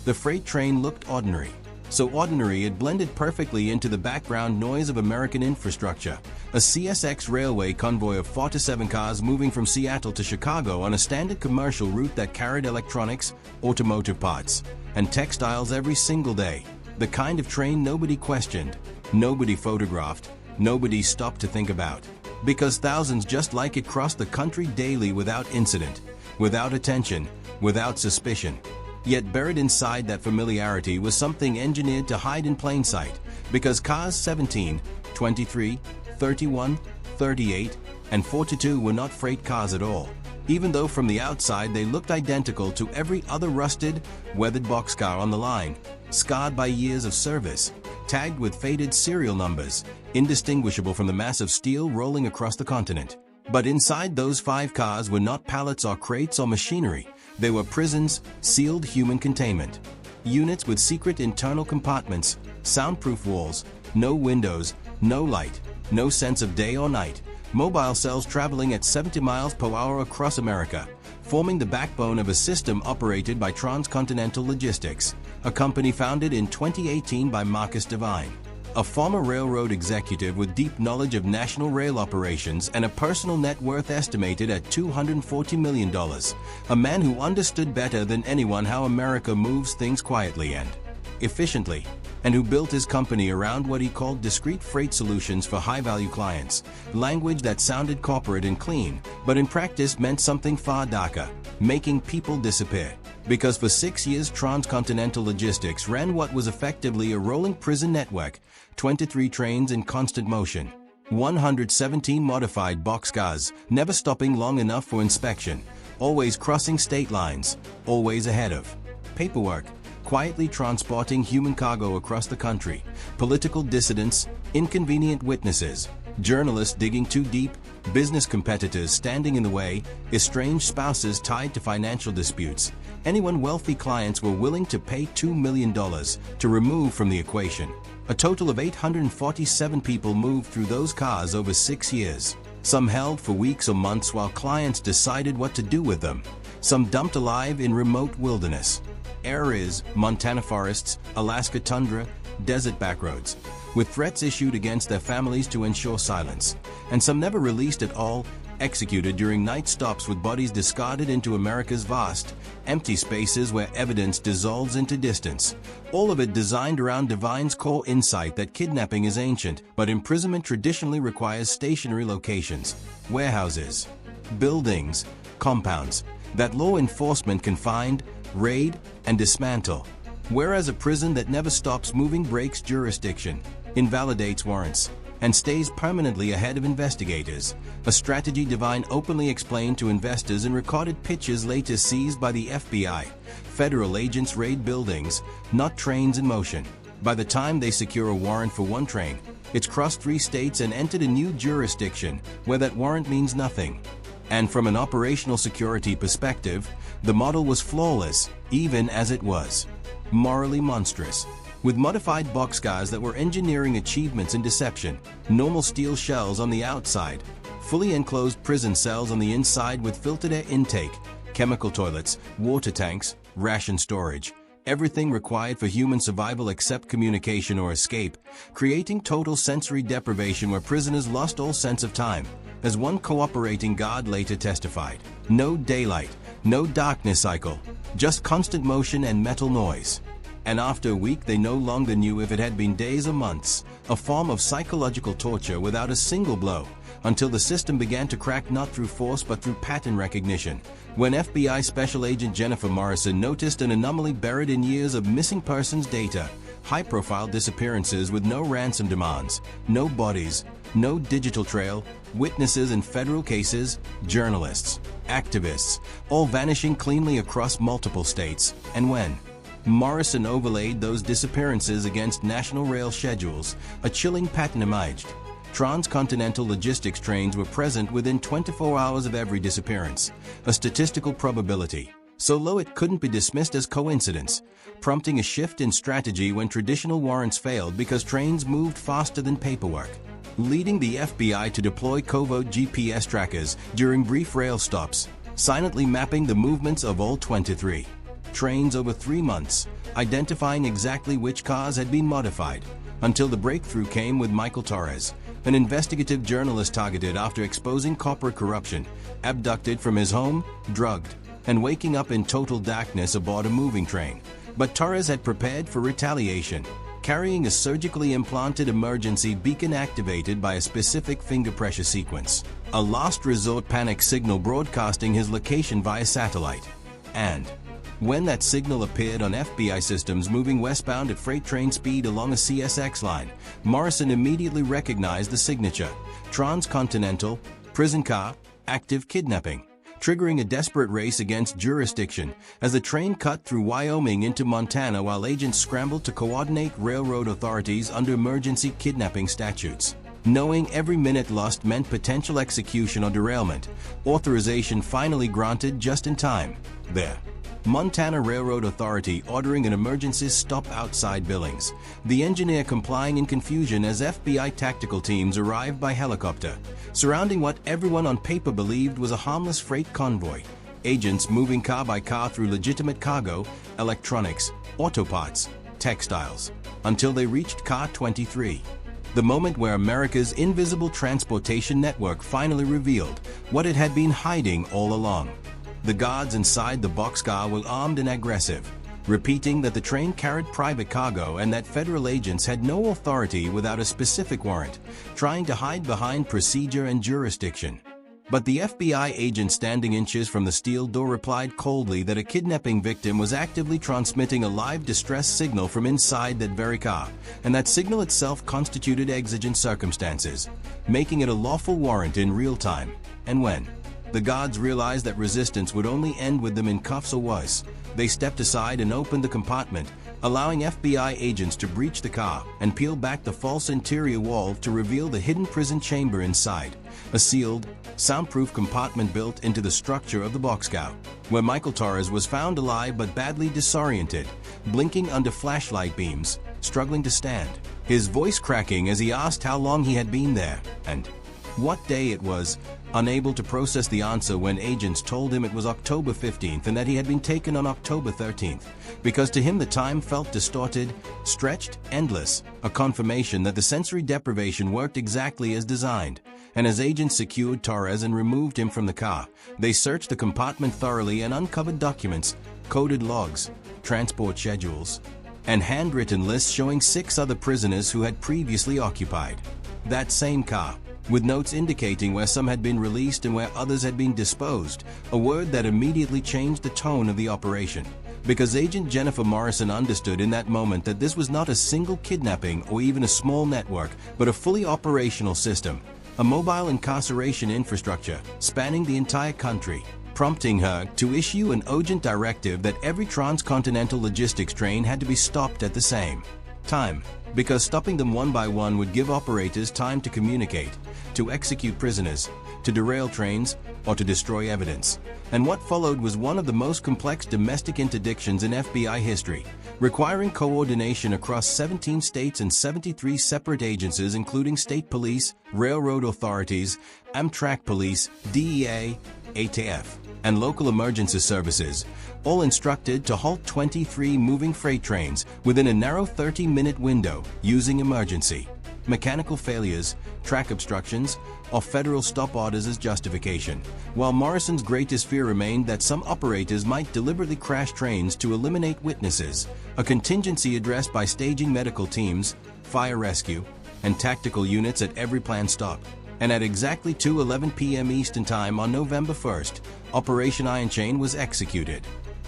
The freight train looked ordinary. So ordinary it blended perfectly into the background noise of American infrastructure. A CSX railway convoy of 4 to 7 cars moving from Seattle to Chicago on a standard commercial route that carried electronics, automotive parts, and textiles every single day. The kind of train nobody questioned, nobody photographed, nobody stopped to think about. Because thousands just like it crossed the country daily without incident, without attention, without suspicion. Yet buried inside that familiarity was something engineered to hide in plain sight, because cars 17, 23, 31, 38, and 42 were not freight cars at all, even though from the outside they looked identical to every other rusted, weathered boxcar on the line, scarred by years of service, tagged with faded serial numbers, indistinguishable from the mass of steel rolling across the continent. But inside those 5 cars were not pallets or crates or machinery. They were prisons, sealed human containment. Units with secret internal compartments, soundproof walls, no windows, no light, no sense of day or night. Mobile cells traveling at 70 miles per hour across America, forming the backbone of a system operated by TransContinental Logistics, a company founded in 2018 by Marcus Devine, a former railroad executive with deep knowledge of national rail operations and a personal net worth estimated at $240 million, a man who understood better than anyone how America moves things quietly and efficiently, and who built his company around what he called discrete freight solutions for high-value clients, language that sounded corporate and clean, but in practice meant something far darker, making people disappear. Because for 6 years TransContinental Logistics ran what was effectively a rolling prison network, 23 trains in constant motion, 117 modified boxcars, never stopping long enough for inspection, always crossing state lines, always ahead of paperwork, quietly transporting human cargo across the country, political dissidents, inconvenient witnesses, journalists digging too deep, business competitors standing in the way, estranged spouses tied to financial disputes. Anyone wealthy clients were willing to pay $2 million to remove from the equation. A total of 847 people moved through those cars over 6 years. Some held for weeks or months while clients decided what to do with them. Some dumped alive in remote wilderness. Areas, Montana forests, Alaska tundra, desert backroads, with threats issued against their families to ensure silence. And some never released at all, executed during night stops with bodies discarded into America's vast, empty spaces where evidence dissolves into distance. All of it designed around Devine's core insight that kidnapping is ancient, but imprisonment traditionally requires stationary locations, warehouses, buildings, compounds, that law enforcement can find, raid, and dismantle. Whereas a prison that never stops moving breaks jurisdiction, invalidates warrants, and stays permanently ahead of investigators, a strategy Devine openly explained to investors in recorded pitches later seized by the FBI. Federal agents raid buildings, not trains in motion. By the time they secure a warrant for one train, it's crossed 3 states and entered a new jurisdiction where that warrant means nothing. And from an operational security perspective, the model was flawless, even as it was morally monstrous. With modified boxcars that were engineering achievements in deception, normal steel shells on the outside, fully enclosed prison cells on the inside with filtered air intake, chemical toilets, water tanks, ration storage, everything required for human survival except communication or escape, creating total sensory deprivation where prisoners lost all sense of time. As one cooperating guard later testified, no daylight, no darkness cycle, just constant motion and metal noise. And after a week they no longer knew if it had been days or months, a form of psychological torture without a single blow, until the system began to crack not through force but through pattern recognition. When FBI Special Agent Jennifer Morrison noticed an anomaly buried in years of missing persons data, high-profile disappearances with no ransom demands, no bodies, no digital trail, witnesses in federal cases, journalists, activists, all vanishing cleanly across multiple states, and when Morrison overlaid those disappearances against national rail schedules, a chilling pattern emerged. TransContinental Logistics trains were present within 24 hours of every disappearance, a statistical probability so low it couldn't be dismissed as coincidence, prompting a shift in strategy when traditional warrants failed because trains moved faster than paperwork, leading the FBI to deploy covert GPS trackers during brief rail stops, silently mapping the movements of all 23 trains over 3 months, identifying exactly which cars had been modified, until the breakthrough came with Michael Torres, an investigative journalist targeted after exposing corporate corruption, abducted from his home, drugged, and waking up in total darkness aboard a moving train. But Torres had prepared for retaliation, carrying a surgically implanted emergency beacon activated by a specific finger pressure sequence, a last resort panic signal broadcasting his location via satellite. And when that signal appeared on FBI systems moving westbound at freight train speed along a CSX line, Morrison immediately recognized the signature: TransContinental, prison car, active kidnapping, triggering a desperate race against jurisdiction as the train cut through Wyoming into Montana while agents scrambled to coordinate railroad authorities under emergency kidnapping statutes. Knowing every minute lost meant potential execution or derailment, authorization finally granted just in time. There. Montana Railroad Authority ordering an emergency stop outside Billings, the engineer complying in confusion as FBI tactical teams arrived by helicopter, surrounding what everyone on paper believed was a harmless freight convoy. Agents moving car by car through legitimate cargo, electronics, auto parts, textiles, until they reached Car 23. The moment where America's invisible transportation network finally revealed what it had been hiding all along. The guards inside the boxcar were armed and aggressive, repeating that the train carried private cargo and that federal agents had no authority without a specific warrant, trying to hide behind procedure and jurisdiction. But the FBI agent standing inches from the steel door replied coldly that a kidnapping victim was actively transmitting a live distress signal from inside that very car, and that signal itself constituted exigent circumstances, making it a lawful warrant in real time. And when the guards realized that resistance would only end with them in cuffs or worse, they stepped aside and opened the compartment, allowing FBI agents to breach the car and peel back the false interior wall to reveal the hidden prison chamber inside, a sealed, soundproof compartment built into the structure of the boxcar, where Michael Torres was found alive but badly disoriented, blinking under flashlight beams, struggling to stand, his voice cracking as he asked how long he had been there and what day it was, unable to process the answer when agents told him it was October 15th and that he had been taken on October 13th, because to him the time felt distorted, stretched, endless, a confirmation that the sensory deprivation worked exactly as designed. And as agents secured Torres and removed him from the car, they searched the compartment thoroughly and uncovered documents, coded logs, transport schedules, and handwritten lists showing 6 other prisoners who had previously occupied that same car, with notes indicating where some had been released and where others had been disposed, a word that immediately changed the tone of the operation. Because Agent Jennifer Morrison understood in that moment that this was not a single kidnapping or even a small network, but a fully operational system, a mobile incarceration infrastructure spanning the entire country, prompting her to issue an urgent directive that every TransContinental Logistics train had to be stopped at the same time, because stopping them one by one would give operators time to communicate, to execute prisoners, to derail trains, or to destroy evidence. And what followed was one of the most complex domestic interdictions in FBI history, requiring coordination across 17 states and 73 separate agencies including state police, railroad authorities, Amtrak police, DEA, ATF, and local emergency services, all instructed to halt 23 moving freight trains within a narrow 30-minute window using emergency mechanical failures, track obstructions, or federal stop orders as justification, while Morrison's greatest fear remained that some operators might deliberately crash trains to eliminate witnesses, a contingency addressed by staging medical teams, fire rescue, and tactical units at every planned stop. And at exactly 2:11 p.m. Eastern Time on November 1st, Operation Iron Chain was executed.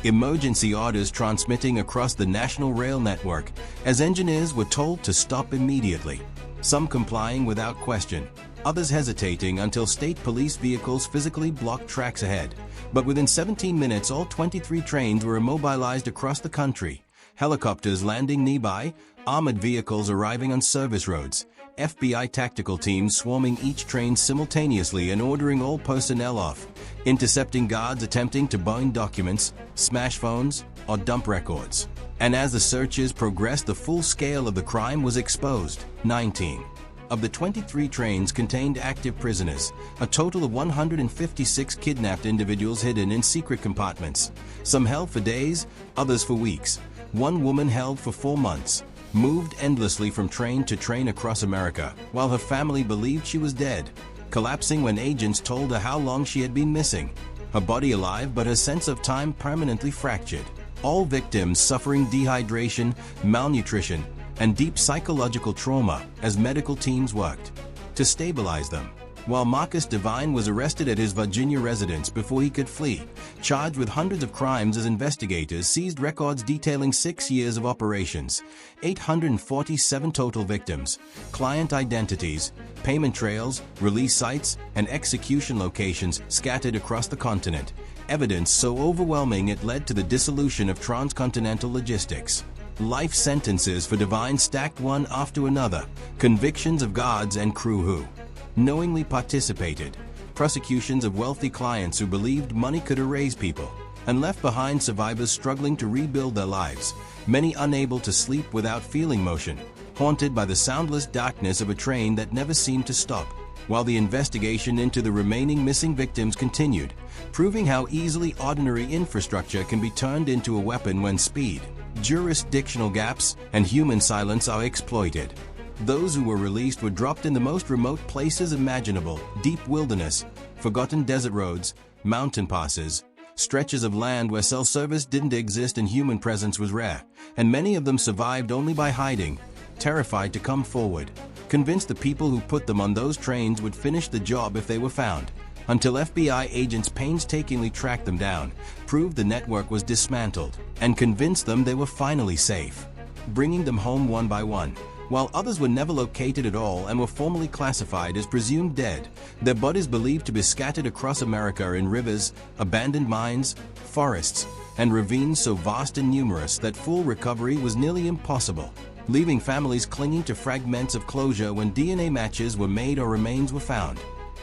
Emergency orders transmitting across the national rail network as engineers were told to stop immediately, some complying without question, others hesitating until state police vehicles physically blocked tracks ahead. But within 17 minutes all 23 trains were immobilized across the country, helicopters landing nearby, armored vehicles arriving on service roads, FBI tactical teams swarming each train simultaneously and ordering all personnel off, intercepting guards attempting to bind documents, smash phones, or dump records. And as the searches progressed, the full scale of the crime was exposed. 19 of the 23 trains contained active prisoners, a total of 156 kidnapped individuals hidden in secret compartments. Some held for days, others for weeks. One woman held for 4 months, moved endlessly from train to train across America, while her family believed she was dead, collapsing when agents told her how long she had been missing. Her body alive, but her sense of time permanently fractured. All victims suffering dehydration, malnutrition, and deep psychological trauma as medical teams worked to stabilize them. While Marcus Devine was arrested at his Virginia residence before he could flee, charged with hundreds of crimes as investigators seized records detailing 6 years of operations, 847 total victims, client identities, payment trails, release sites, and execution locations scattered across the continent, evidence so overwhelming it led to the dissolution of TransContinental Logistics. Life sentences for Devine stacked one after another, convictions of guards and crew who knowingly participated, prosecutions of wealthy clients who believed money could erase people, and left behind survivors struggling to rebuild their lives, many unable to sleep without feeling motion, haunted by the soundless darkness of a train that never seemed to stop. While the investigation into the remaining missing victims continued, proving how easily ordinary infrastructure can be turned into a weapon when speed, jurisdictional gaps, and human silence are exploited. Those who were released were dropped in the most remote places imaginable: deep wilderness, forgotten desert roads, mountain passes, stretches of land where cell service didn't exist and human presence was rare, and many of them survived only by hiding, terrified to come forward, convinced the people who put them on those trains would finish the job if they were found, until FBI agents painstakingly tracked them down, proved the network was dismantled, and convinced them they were finally safe, bringing them home one by one. While others were never located at all and were formally classified as presumed dead, their bodies believed to be scattered across America in rivers, abandoned mines, forests, and ravines so vast and numerous that full recovery was nearly impossible, leaving families clinging to fragments of closure when DNA matches were made or remains were found,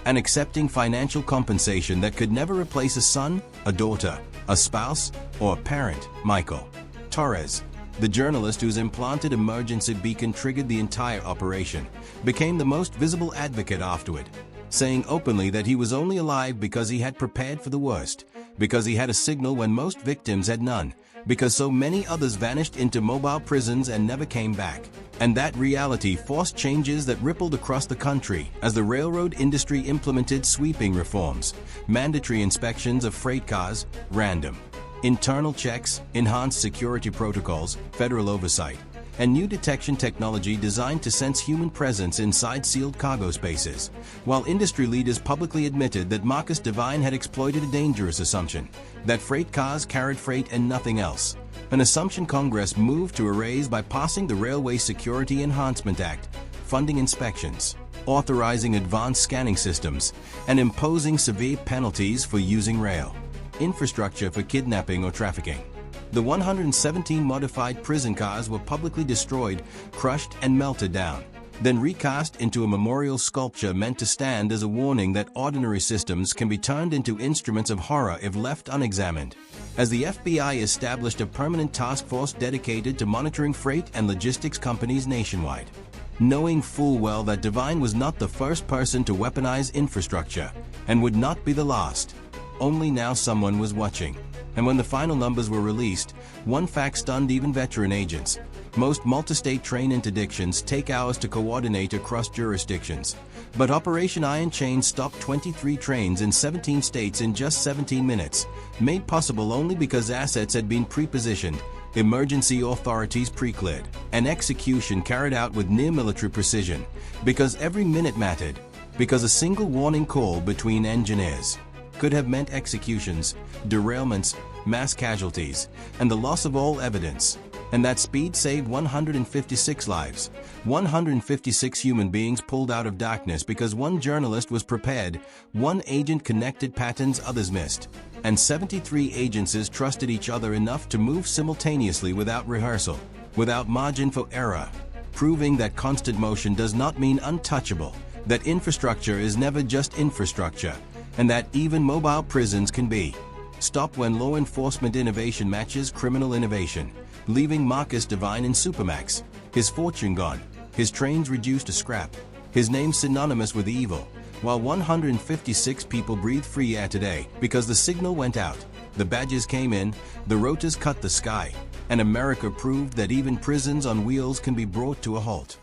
and accepting financial compensation that could never replace a son, a daughter, a spouse, or a parent. Michael Torres, the journalist whose implanted emergency beacon triggered the entire operation, became the most visible advocate afterward, saying openly that he was only alive because he had prepared for the worst, because he had a signal when most victims had none, because so many others vanished into mobile prisons and never came back. And that reality forced changes that rippled across the country as the railroad industry implemented sweeping reforms, mandatory inspections of freight cars, random internal checks, enhanced security protocols, federal oversight, and new detection technology designed to sense human presence inside sealed cargo spaces, while industry leaders publicly admitted that Marcus Devine had exploited a dangerous assumption, that freight cars carried freight and nothing else, an assumption Congress moved to erase by passing the Railway Security Enhancement Act, funding inspections, authorizing advanced scanning systems, and imposing severe penalties for using rail infrastructure for kidnapping or trafficking. The 117 modified prison cars were publicly destroyed, crushed, and melted down, then recast into a memorial sculpture meant to stand as a warning that ordinary systems can be turned into instruments of horror if left unexamined. As the FBI established a permanent task force dedicated to monitoring freight and logistics companies nationwide, knowing full well that Devine was not the first person to weaponize infrastructure and would not be the last. Only now someone was watching. And when the final numbers were released, one fact stunned even veteran agents. Most multi-state train interdictions take hours to coordinate across jurisdictions. But Operation Iron Chain stopped 23 trains in 17 states in just 17 minutes, made possible only because assets had been pre-positioned, emergency authorities pre-cleared, and execution carried out with near-military precision, because every minute mattered, because a single warning call between engineers could have meant executions, derailments, mass casualties, and the loss of all evidence. And that speed saved 156 lives, 156 human beings pulled out of darkness because one journalist was prepared, one agent connected patterns others missed, and 73 agencies trusted each other enough to move simultaneously without rehearsal, without margin for error, proving that constant motion does not mean untouchable, that infrastructure is never just infrastructure, and that even mobile prisons can be stopped when law enforcement innovation matches criminal innovation, leaving Marcus Devine in Supermax, his fortune gone, his trains reduced to scrap, his name synonymous with evil, while 156 people breathe free air today because the signal went out, the badges came in, the rotas cut the sky, and America proved that even prisons on wheels can be brought to a halt.